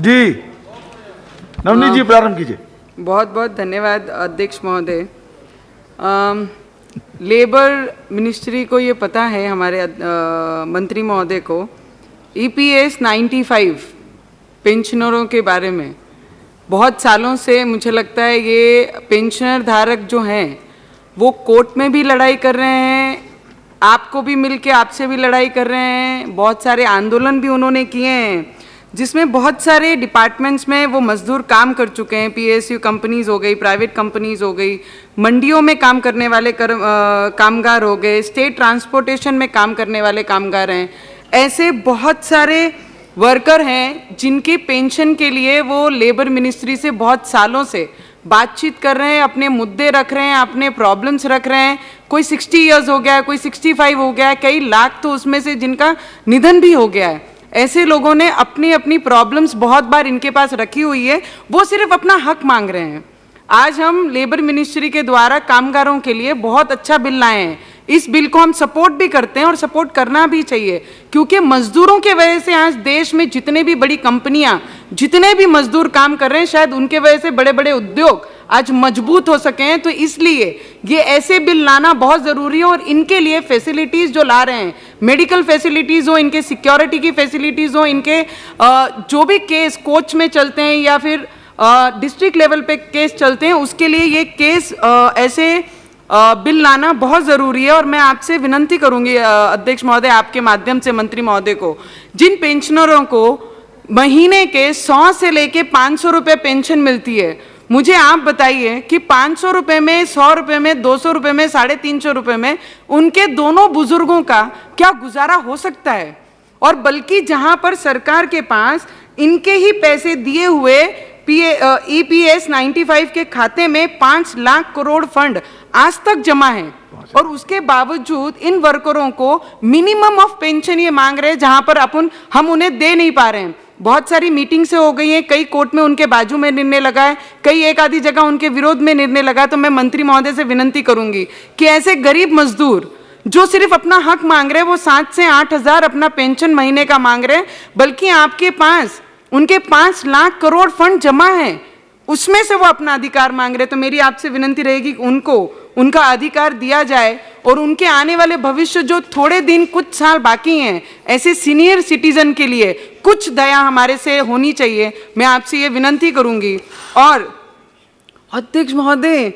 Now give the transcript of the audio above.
जी नवनीत जी प्रारंभ कीजिए। बहुत बहुत धन्यवाद अध्यक्ष महोदय। लेबर मिनिस्ट्री को ये पता है, हमारे मंत्री महोदय को, EPS 95 पेंशनरों के बारे में बहुत सालों से मुझे लगता है ये पेंशनर धारक जो हैं वो कोर्ट में भी लड़ाई कर रहे हैं, आपको भी मिलके आपसे भी लड़ाई कर रहे हैं, बहुत सारे आंदोलन भी उन्होंने किए हैं जिसमें बहुत सारे डिपार्टमेंट्स में वो मजदूर काम कर चुके हैं। PSU कंपनीज हो गई, प्राइवेट कंपनीज हो गई, मंडियों में काम करने वाले कामगार हो गए, स्टेट ट्रांसपोर्टेशन में काम करने वाले कामगार हैं। ऐसे बहुत सारे वर्कर हैं जिनकी पेंशन के लिए वो लेबर मिनिस्ट्री से बहुत सालों से बातचीत कर रहे हैं, अपने मुद्दे रख रहे हैं, अपने प्रॉब्लम्स रख रहे हैं। कोई 60 इयर्स हो गया है, कोई 65 हो गया है, कई लाख तो उसमें से जिनका निधन भी हो गया है। ऐसे लोगों ने अपनी अपनी प्रॉब्लम्स बहुत बार इनके पास रखी हुई है, वो सिर्फ अपना हक मांग रहे हैं। आज हम लेबर मिनिस्ट्री के द्वारा कामगारों के लिए बहुत अच्छा बिल लाए हैं। इस बिल को हम सपोर्ट भी करते हैं और सपोर्ट करना भी चाहिए, क्योंकि मजदूरों के वजह से आज देश में जितने भी बड़ी कंपनियां, जितने भी मजदूर काम कर रहे हैं, शायद उनके वजह से बड़े बड़े उद्योग आज मजबूत हो सके हैं। तो इसलिए ये ऐसे बिल लाना बहुत ज़रूरी है और इनके लिए फैसिलिटीज़ जो ला रहे हैं, मेडिकल फैसिलिटीज़ हो, इनके सिक्योरिटी की फैसिलिटीज़ हो, इनके जो भी केस कोर्ट में चलते हैं या फिर डिस्ट्रिक्ट लेवल पे केस चलते हैं, उसके लिए ये केस ऐसे बिल लाना बहुत ज़रूरी है। और मैं आपसे विनती करूंगी अध्यक्ष महोदय, आपके माध्यम से मंत्री महोदय को, जिन पेंशनरों को महीने के 100 से लेके 500 रुपये पेंशन मिलती है, मुझे आप बताइए कि 500 रुपये में, 100 रुपये में, 200 रुपये में, 350 रुपये में उनके दोनों बुजुर्गों का क्या गुजारा हो सकता है? और बल्कि जहां पर सरकार के पास इनके ही पैसे दिए हुए EPS 95 के खाते में 5 लाख करोड़ फंड आज तक जमा है, और उसके बावजूद इन वर्करों को मिनिमम ऑफ पेंशन ये मांग रहे हैं, जहां पर हम उन्हें दे नहीं पा रहे हैं। बहुत सारी मीटिंग से हो गई हैं, कई कोर्ट में उनके बाजू में निर्णय लगा है, कई एक आधी जगह उनके विरोध में निर्णय लगा। तो मैं मंत्री महोदय से विनती करूंगी कि ऐसे गरीब मजदूर जो सिर्फ अपना हक मांग रहे हैं, वो 7 से 8 हज़ार अपना पेंशन महीने का मांग रहे हैं, बल्कि आपके पास उनके 5 लाख करोड़ फंड जमा है, उसमें से वो अपना अधिकार मांग रहे हैं। तो मेरी आपसे विनती रहेगी कि उनको उनका अधिकार दिया जाए और उनके आने वाले भविष्य, जो थोड़े दिन कुछ साल बाकी हैं, ऐसे सीनियर सिटीजन के लिए कुछ दया हमारे से होनी चाहिए। मैं आपसे ये विनती करूंगी। और अध्यक्ष महोदय,